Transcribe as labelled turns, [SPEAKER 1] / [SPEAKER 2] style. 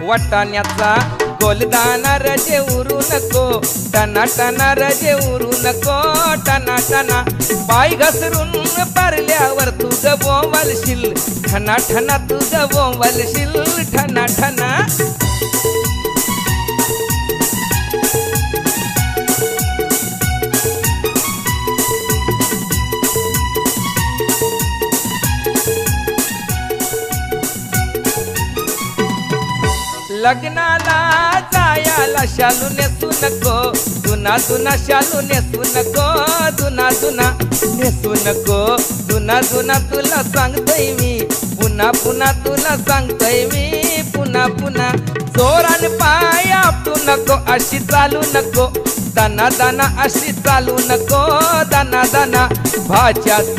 [SPEAKER 1] वाटाण्याचा गोलदाना रजे उरू नको, टना टना रजे उरू नको, टना टना पाय घसरून पारल्यावर तू बोंबलशील, ठना ठना तू बोंबलशील, ठना ठना. लग्नाला जायाला शालू नेसू नको, जुना जुना शालू नेसू नको, जुना जुना नेसू नको, जुना जुना तुला सांगतोय मी, पुन्हा पुन्हा तुला सांगतोय मी, पुन्हा पुन्हा. जोरान पाय आपटू नको, अशी चालू नको, दाना दाना अशी चालू नको, दाना दाना भाच्याच